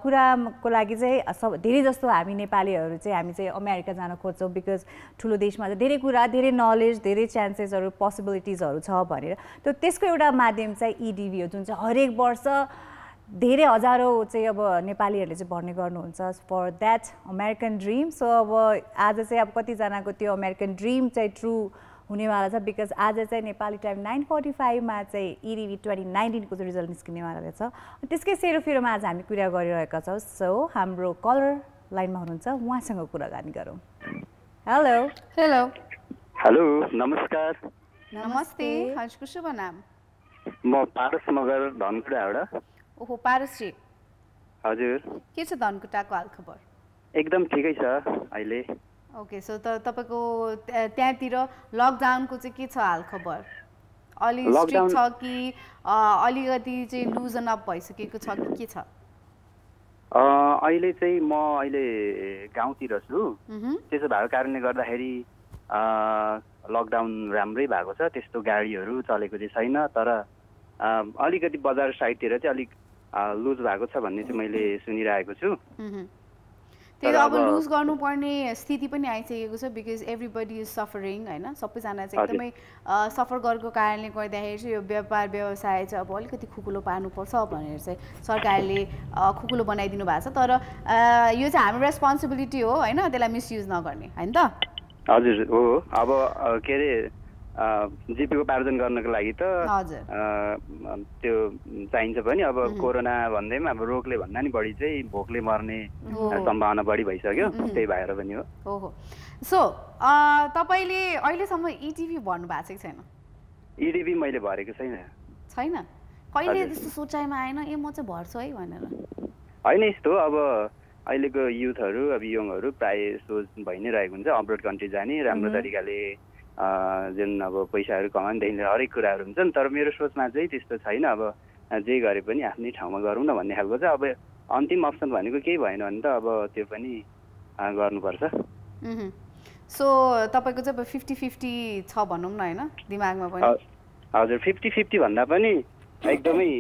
कुराको लागि चाहिँ सब धेरै जस्तो हामी नेपालीहरू चाहिँ हामी चाहिँ अमेरिका जान खोज्छौँ बिकज ठुलो देशमा चाहिँ धेरै कुरा धेरै नलेज धेरै चान्सेसहरू पोसिबिलिटिजहरू छ भनेर त्यो त्यसको एउटा माध्यम चाहिँ इडिभी हो जुन चाहिँ हरेक वर्ष धेरै हजारौँ चाहिँ अब नेपालीहरूले चाहिँ भर्ने गर्नुहुन्छ for that American dream so अब आज चाहिँ अब कतिजनाको त्यो अमेरिकन ड्रिम चाहिँ ट्रु हुनेवाला छ बिकज आज चाहिँ नेपाली टाइम 9:45 मा चाहिँ इडिभी 2019 को चाहिँ रिजल्ट निस्किनेवाला रहेछ त्यसकै सेरोफेरोमा आज हामी कुरा गरिरहेका छौँ सो हाम्रो कलर लाइनमा हुनुहुन्छ उहाँसँग कुराकानी गरौँ हेलो हेलो हेलो नमस्कार नमस्ते हजुरको शुभ नाम म पारस मगर धनकुटाबाट ओहो पारसजी हजुर के छ धनकुटाको हालखबर एकदम ठिकै छ अहिले ओके सो त तपाईको त्यहाँतिर लकडाउनको चाहिँ के छ हालखबर अलि स्ट्रिक्ट छ कि अलिकति चाहिँ लुजन अप भइसकेको छ कि के छ अहिले चाहिँ म अहिले गाउँतिर छु त्यसो भएको कारणले गर्दाखेरि लकडाउन राम्रै भएको छ त्यस्तो गाडीहरू चलेको चाहिँ छैन तर अलिकति बजार साइडतिर चाहिँ अलिक लुज भएको छ भन्ने चाहिँ मैले सुनिरहेको छु त्यही अब लुज गर्नुपर्ने स्थिति पनि आइसकेको छ बिकज एभ्रीबडी इज सफरिङ होइन सबैजना चाहिँ एकदमै सफर गरेको कारणले गर्दाखेरि चाहिँ यो व्यापार व्यवसाय चाहिँ अब अलिकति खुकुलो पार्नुपर्छ भनेर चाहिँ सरकारले खुकुलो बनाइदिनु भएको छ तर यो चाहिँ हाम्रो रेस्पोन्सिबिलिटी हो होइन त्यसलाई मिसयुज नगर्ने होइन त हजुर हो अब के अरे जीविका उपार्जन गर्नको लागि त त्यो चाहिन्छ पनि अब कोरोना भन्दैमा अब रोगले भन्दा नि बढी चाहिँ भोकले मर्ने सम्भावना बढी भइसक्यो त्यही भएर पनि हो सो तपाईले अहिलेसम्म इटिभी भर्नु भएको छैन इटिभी मैले भरेको छैन कहिले त्यस्तो सोचाइमा आएन ए म चाहिँ भर्छु है भनेर? होइन यस्तो अब अहिलेको युथहरू अब यङहरू प्रायः सोच भइ नै रहेको हुन्छ अब्रोड कन्ट्री जाने राम्रो तरिकाले जुन अब पैसाहरू कमाउनुदेखि लिएर हरेक कुराहरू हुन्छन्। तर मेरो सोचमा चाहिँ त्यस्तो छैन। अब जे गरे पनि आफ्नै ठाउँमा गरौँ न भन्ने खालको छ। अब अन्तिम अप्सन भनेको केही भएन भने त अब त्यो पनि गर्नुपर्छ। सो तपाईँको चाहिँ अब 50-50 छ भनौँ न होइन दिमागमा पनि? हजुर 50-50 भन्दा पनि एकदमै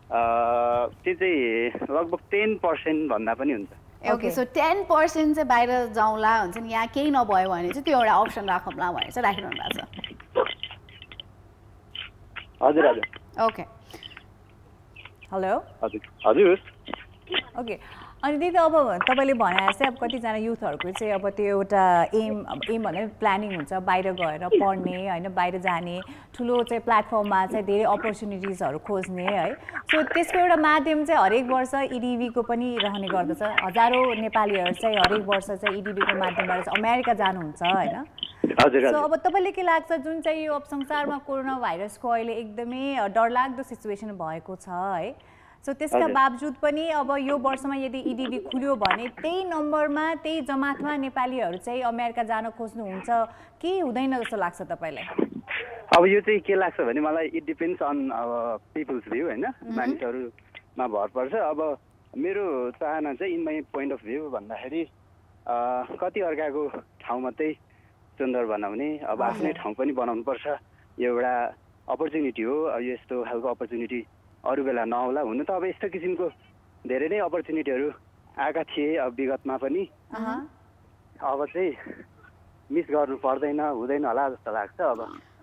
त्यो चाहिँ लगभग 10% भन्दा पनि हुन्छ। ओके सो 10% चाहिँ बाहिर जाउँला हुन्छ नि यहाँ केही नभयो भने चाहिँ त्यो एउटा अप्सन राखौँला भनेर चाहिँ राखिरहनु भएको छ। हजुर हजुर ओके हेलो हजुर हजुर ओके अनि त्यही त अब तपाईँले भने जस्तै अब कतिजना युथहरूको चाहिँ अब त्यो एउटा एम भने प्लानिङ हुन्छ बाहिर गएर पढ्ने होइन बाहिर जाने ठुलो चाहिँ प्लेटफर्ममा चाहिँ धेरै अपर्च्युनिटिजहरू खोज्ने है। सो त्यसको एउटा माध्यम चाहिँ हरेक वर्ष इडिबीको पनि रहने गर्दछ। हजारौँ नेपालीहरू चाहिँ हरेक वर्ष चाहिँ इडिबीको माध्यमबाट चाहिँ अमेरिका जानुहुन्छ होइन। सो अब तपाईँले के लाग्छ जुन चाहिँ यो अब संसारमा कोरोना भाइरसको अहिले एकदमै डरलाग्दो सिचुएसन भएको छ है। सो त्यसका बावजुद पनि अब यो वर्षमा यदि इडिबी खुल्यो भने त्यही नम्बरमा त्यही जमातमा नेपालीहरू चाहिँ अमेरिका जान खोज्नुहुन्छ कि हुँदैन जस्तो लाग्छ तपाईँलाई? अब यो चाहिँ के लाग्छ भने मलाई इट डिपेन्ड्स अन अब पिपल्स भ्यू होइन मानिसहरूमा भर पर्छ। अब मेरो चाहना चाहिँ in my point of view भन्दाखेरि कति अर्काको ठाउँ मात्रै सुन्दर बनाउने अब आफ्नै ठाउँ पनि बनाउनुपर्छ। यो एउटा अपर्च्युनिटी हो। अब यस्तो खालको अपर्च्युनिटी अरू बेला नआउला। हुनु त अब यस्तो किसिमको धेरै नै अपर्च्युनिटीहरू आएका थिए अब विगतमा पनि। अब चाहिँ मिस गर्नु पर्दैन हुँदैन होला जस्तो लाग्छ अब।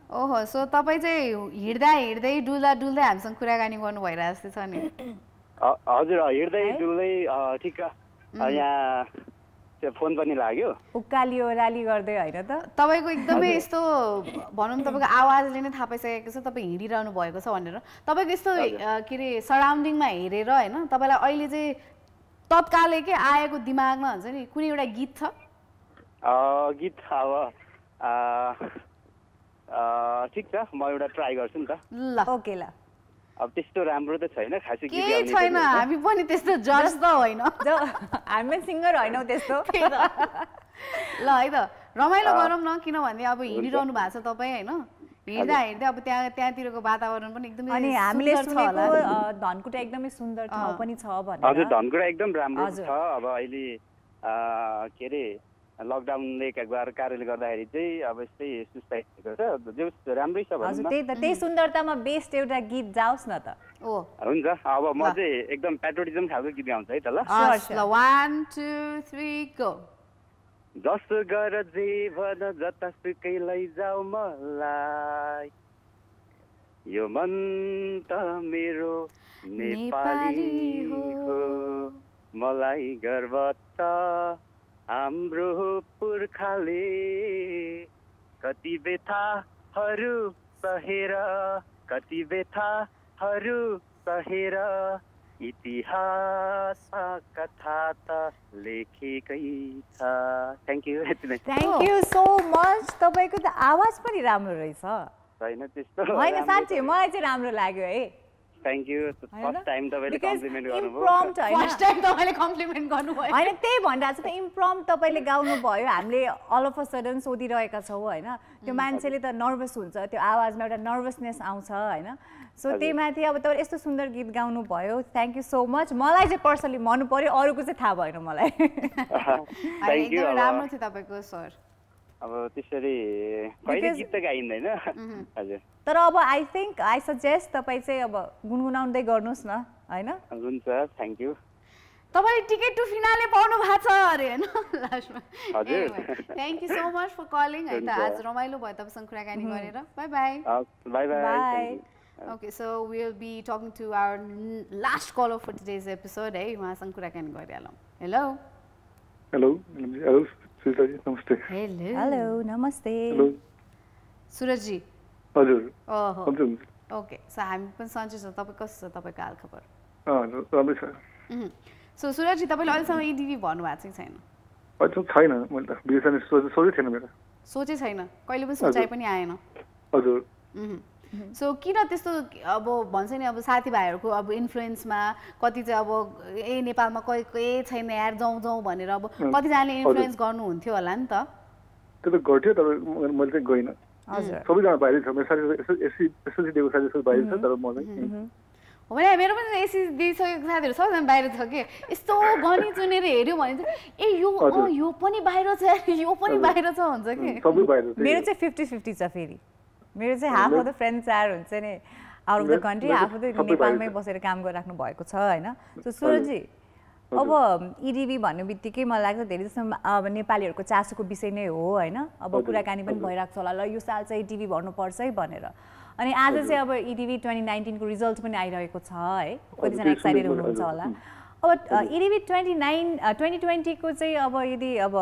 ओहो सो तपाईँ चाहिँ हिँड्दा हिँड्दै डुल्दा डुल्दै हामीसँग कुराकानी गर्नु भइरहेको जस्तो छ नि? हजुर हिँड्दै डुल्दै ठिक यहाँ फोन पनि लाग्यो उकाली ओह्राली गर्दै होइन त? तपाईँको एकदमै यस्तो भनौँ तपाईँको आवाजले नै थाहा पाइसकेको छ तपाईँ हिँडिरहनु भएको छ भनेर। तपाईँको यस्तो के अरे सराउन्डिङमा हेरेर होइन तपाईँलाई अहिले चाहिँ तत्कालै के आएको दिमागमा हुन्छ नि कुनै एउटा गीत छ? गीत अब ठिक छ म एउटा ट्राई गर्छु नि त। ल ओके ल। अब त्यस्तो राम्रो त छैन खासै गीत गाउने छैन हामी पनि त्यस्तो जज त होइन हामी सिङ्गर होइनौ त्यस्तो ल है त रमाइलो गरौँ न किनभने अब हिँडिरहनु भएको छ तपाईँ होइन हिँड्दा हिँड्दै अब त्यहाँतिरको वातावरण पनि एकदमै अनि हामीले सुनेको धनकुटा एकदमै सुन्दर ठाउँ पनि छ भनेर। हजुर धनकुटा एकदम राम्रो छ। अब अहिले के अरे लकडाउनले कारणले गर्दाखेरि चाहिँ अब यस्तै सुस्ताइएको छ जो राम्रै छ भन्नु। त्यही त त्यही सुन्दरतामा बेस्ट एउटा गीत जाओस् न त। हुन्छ अब म चाहिँ एकदम पेट्रोटिजम खालको गीत गाउँछु है त ल। 1 2 3 गो। जसो गर जे भन जतासुकै लैजाऊ मलाई यो मन त मेरो नेपाली हो मलाई गर्व छ हाम्रो पुर्खाले कति व्यथाहरू सहेर कति व्यथाहरू सहेर इतिहास कथा त लेखेकै छ। Thank you so much. तपाईँको त आवाज पनि राम्रो रहेछ। होइन त्यस्तो होइन साँच्चै मलाई चाहिँ राम्रो लाग्यो है। थ्याङ्क यू फर्स्ट टाइम तपाईले कम्प्लिमेन्ट गर्नुभयो। फर्स्ट टाइम तपाईले कम्प्लिमेन्ट गर्नुभयो हैन त्यही भनिरहेको छु त इम्प्रम्प्ट तपाईले गाउनु भयो। हामीले अल अफ अ सडन सोधिरहेका छौँ होइन त्यो मान्छेले त नर्भस हुन्छ त्यो आवाजमा एउटा नर्भसनेस आउँछ होइन। सो त्यही माथि अब तपाईँ यस्तो सुन्दर गीत गाउनु भयो थ्याङ्क यू सो मच। मलाई चाहिँ पर्सनली मन पर्यो अरूको चाहिँ थाहा भएन मलाई। राम्रो थियो तपाईँको स्वर। अब त्यसरी कहिले गीत त गाइँदैन हजुर। तर अब आई थिङ्क आई सजेस्ट तपाईँ चाहिँ अब गुनगुनाउँदै गर्नुहोस् न होइन। हुन्छ थ्याङ्क यू। तपाईले टिकट टु फिनाले पाउनु भएको छ अरे हैन लास्टमा। हजुर thank you so much for calling है त आज रमाइलो भयो तपाईसँग कुराकानी गरेर। Bye bye. Bye bye. Okay, so we'll be talking to our last caller for today's episode. Hey, उहाँसँग कुराकानी गरिहालौँ। Hello. Hello. Hello. सुरज जी नमस्ते। हेलो नमस्ते। हेलो सुरज जी। हजुर। हजुर। ओके सो हामी पनि सन्चै छौँ। तपाईँ कस्तो छ तपाईँको हालखबर? राम्रै छ। सो सुरज जी तपाईँले अहिलेसम्म इडिबी भन्नुभएको चाहिँ छैन? अहिले छैन मैले त बिएसएन सोचै थिएन मेरो। सोचै छैन कहिले पनि सोचाइ पनि आएन? हजुर। सो किन त्यस्तो अब भन्छ नि अब साथीभाइहरूको अब इन्फ्लुएन्समा कति चाहिँ अब नेपालमा कोही छैन यार जाउँ भनेर अब कतिजनाले इन्फ्लुएन्स गर्नुहुन्थ्यो होला नि त त्यो त गर्थ्यो तर मैले चाहिँ गइनँ सबैजना बाहिर छ मेरो साथी एसएलसी दिएको साथी बाहिर छ तर म चाहिँ हो भने मेरो पनि एसी दिइसकेको साथीहरू सबैजना बाहिर छ कि यस्तो गनी चुनेर हेऱ्यो भने चाहिँ ए यो पनि बाहिर छ यो पनि बाहिर छ हुन्छ कि मेरो चाहिँ 50-50 छ फेरि मेरो चाहिँ हाफ अफ द फ्रेन्ड्स हुन्छ नि out of the country half of the नेपालमै बसेर काम गरिराख्नु भएको छ होइन सो सुरजजी अब इडिबी भन्ने बित्तिकै मलाई लाग्छ धेरै जस्तो अब नेपालीहरूको चासोको विषय नै हो होइन अब कुराकानी पनि भइरहेको छ होला ल यो साल चाहिँ इडिबी भर्नुपर्छ है भनेर अनि आज चाहिँ अब इडिबी 2019 को रिजल्ट पनि आइरहेको छ है कतिजना एक्साइटेड हुनुहुन्छ होला अब इडिबी 2020 को चाहिँ अब यदि अब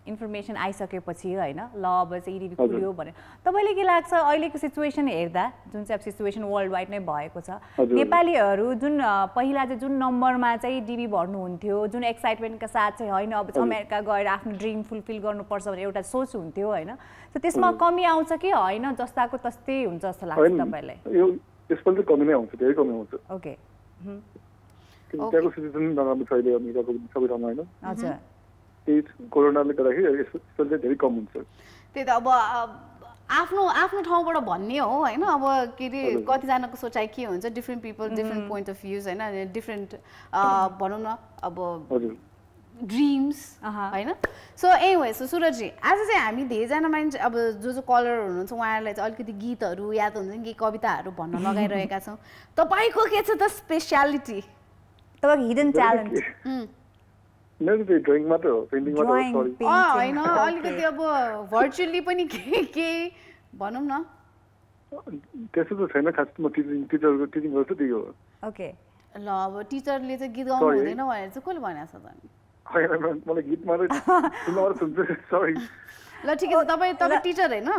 इन्फर्मेसन आइसकेपछि होइन ल अब चाहिँ इडिबी खुल्यो भने तपाईँले के लाग्छ अहिलेको सिचुएसन हेर्दा जुन चाहिँ अब सिचुएसन वर्ल्ड वाइड नै भएको छ नेपालीहरू जुन पहिला चाहिँ जुन नम्बरमा चाहिँ डिबी भर्नुहुन्थ्यो जुन एक्साइटमेन्टका साथ चाहिँ होइन अब अमेरिका गएर आफ्नो ड्रिम फुलफिल गर्नुपर्छ भन्ने एउटा सोच हुन्थ्यो होइन सो त्यसमा कमी आउँछ कि होइन जस्ताको तस्तै हुन्छ जस्तो लाग्छ तपाईँलाई यसपालि कमी नै आउँछ धेरै कमी आउँछ ओके त्यहाँको सिचुएसन नराम्रो छ अहिले अमेरिकाको सबै ठाउँमा होइन हजुर कोरोनाले गर्दाखेरि यसपालि धेरै कम हुन्छ त्यही त अब आफ्नो ठाउँबाट भन्ने हो होइन अब के अरे कतिजनाको सोचाइ के हुन्छ different people different point of views होइन डिफ्रेन्ट भनौँ न अब ड्रिम्स होइन सो एनिवे सो सुरजजी आज चाहिँ हामी धेरैजना मान्छे अब जो कलर हुनुहुन्छ उहाँहरूलाई चाहिँ अलिकति गीतहरू या त हुन्छ नि कि कविताहरू भन्न लगाइरहेका छौँ तपाईँको के छ त स्पेसियालिटी तपाईँको हिडन ट्यालेन्ट मेरो चाहिँ ड्रइङ मात्र हो पेन्टिङ मात्र हो सरी होइन अलिकति अब भर्चुअली पनि के भनौँ न त्यस्तो त छैन खास म टिचिङ गर्छु त्यही हो ओके ल अब टिचरले चाहिँ गीत गाउनु हुँदैन भनेर चाहिँ कसले भनेको छ त होइन मलाई गीत मात्रै सुन्छु सरी ल ठिकै छ तपाईँ टिचर होइन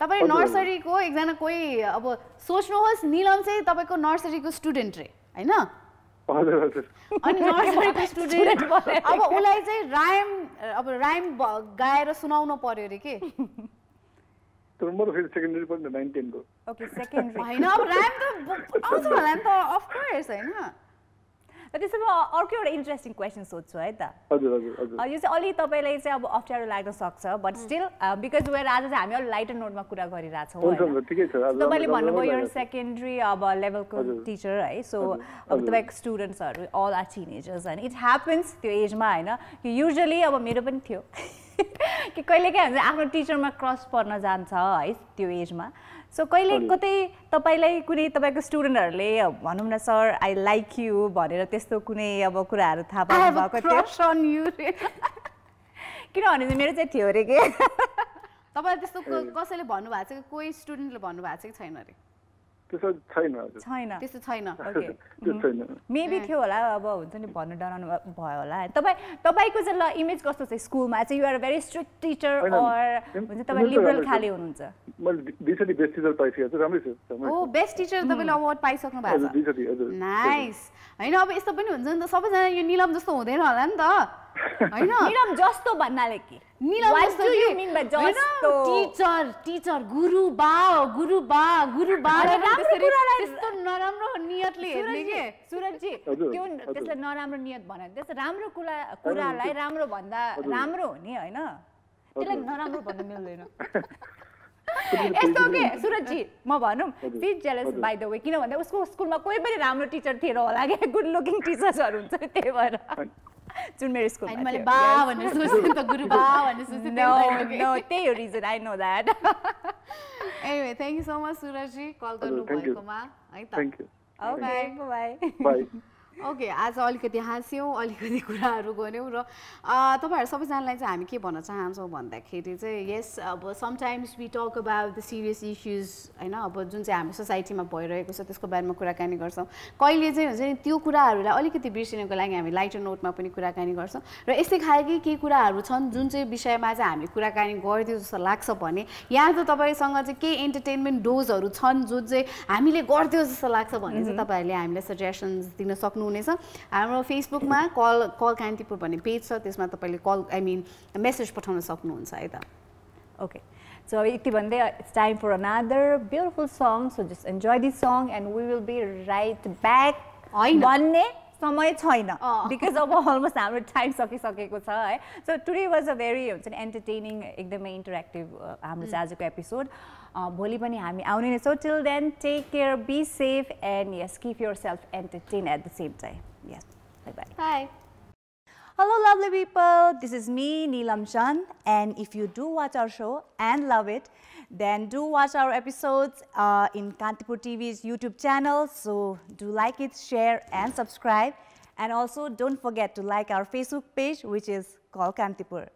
तपाईँ नर्सरीको एकजना कोही अब सोच्नुहोस् निलम चाहिँ तपाईँको नर्सरीको स्टुडेन्ट रे होइन अनि नर्सरीको स्टुडेन्ट अब उसलाई चाहिँ राइम गाएर सुनाउनु पर्यो अरे के तर म त फेरि सेकेन्डरी पनि 9-10 को ओके सेकेन्डरी हैन अब राइम त आउँछ होला नि त अफ कोर्स हैन त्यसमा अर्को एउटा इन्ट्रेस्टिङ क्वेसन सोध्छु है त हजुर हजुर हजुर यो चाहिँ अलि तपाईलाई चाहिँ अब अप्ठ्यारो लाग्न सक्छ बट स्टिल बिकज वेयर आज चाहिँ हामी अलि लाइटर नोटमा कुरा गरिरहेछौँ हुन्छ ठिकै छ तपाईले भन्नुभयो यो सेकेन्डरी अब लेभलको टिचर है सो अब तपाईँको स्टुडेन्ट्सहरू all are teenagers and it happens त्यो एजमा होइन कि युजुअली अब मेरो पनि थियो कि कहिलेकाहीँ हुन्छ आफ्नो टिचरमा क्रस पर्न जान्छ है त्यो एजमा सो कहिले कतै तपाईलाई कुनै तपाईँको स्टुडेन्टहरूले भनौँ न सर आई लाइक यु भनेर त्यस्तो कुनै अब कुराहरू थाहा पाउनु भएको थियो किनभने मेरो चाहिँ थियो अरे के तपाईलाई त्यस्तो कसैले भन्नुभएको छ कि कोही स्टुडेन्टले भन्नुभएको छ कि छैन अरे त्यस्तो छैन हजुर छैन त्यस्तो छैन ओके त्यो छैन मेबी थियो होला अब हुन्छ नि भन्नु डराउनु भयो होला तपाईको चाहिँ ल इमेज कस्तो छ स्कुलमा चाहिँ you are very strict teacher or हुन्छ तपाईँ लिबरल खाले हुनुहुन्छ मैले दिसरी बेस्ट टिचर पाइसकेको छु राम्रै छ ओ बेस्ट टिचर तपाईले अवार्ड पाइसक्नु भएको छ नाइस हैन अब यस्तो पनि हुन्छ नि त सबैजना यो निलम जस्तो हुँदैन होला नि त हैन निलम जस्तो भन्नाले के निलम जस्तो यु मिन बाइ जस्तो टिचर गुरु बा राम्रो कुरालाई त्यस्तो नराम्रो नियतले हेर्ने के सुरजजी त्यो त्यसलाई नराम्रो नियत भने त्यस्तो राम्रो कुरालाई राम्रो भन्दा राम्रो हो नि हैन त्यसलाई नराम्रो भन्नु मिल्दैन यस्तो के सुरजजी म भनौँ be jealous by the way किन भन्दा उसको स्कुलमा कोही पनि राम्रो टिचर थिएन होला के गुड लुकिङ टिचर्सहरू हुन्छ त्यही भएर जुन मेरो स्कुलमा मैले बा भनेर सोच्छु त गुरु बा भनेर सोच्छु नो त्यही हो reason I know that anyway thank you so much Surajji call गर्नु भएकोमा है त thank you okay bye bye okay आज अलिकति हाँस्यौँ अलिकति कुराहरू गऱ्यौँ र तपाईँहरू सबैजनालाई चाहिँ हामी के भन्न चाहन्छौँ भन्दाखेरि चाहिँ यस अब sometimes we talk about the serious issues होइन अब जुन चाहिँ हाम्रो सोसाइटीमा भइरहेको छ त्यसको बारेमा कुराकानी गर्छौँ कहिले चाहिँ हुन्छ नि त्यो कुराहरूलाई अलिकति बिर्सिनको लागि हामी लाइटर नोटमा पनि कुराकानी गर्छौँ र यस्तै खालकै केही कुराहरू छन् जुन चाहिँ विषयमा चाहिँ हामी कुराकानी गरिदियो जस्तो लाग्छ भने यहाँ त तपाईँसँग चाहिँ केही इन्टरटेनमेन्ट डोजहरू छन् जुन चाहिँ हामीले गरिदियो जस्तो लाग्छ भने चाहिँ तपाईँहरूले हामीलाई सजेसन्स दिन सक्नु हुनेछ हाम्रो फेसबुकमा कल कान्तिपुर भन्ने पेज छ त्यसमा तपाईले कल मेसेज पठाउन सक्नुहुन्छ है त okay So it's time for another beautiful song. So just enjoy this song and we will be right back. समय छैन because of almost हाम्रो time सकिसकेको छ है. So today was a very entertaining, एकदमै interactive हाम्रो चाहिँ आजको episode. भोलि पनि हामी आउने नै छौँ. Till then, take care, be safe, and yes, keep yourself entertained at the same time. Yes, bye bye. Bye. Hello lovely people, this is me Neelam Chand, and if you do watch our show and love it, then do watch our episodes in Kantipur TV's YouTube channel. So do like it, share and subscribe, and also don't forget to like our Facebook page, which is called Kantipur.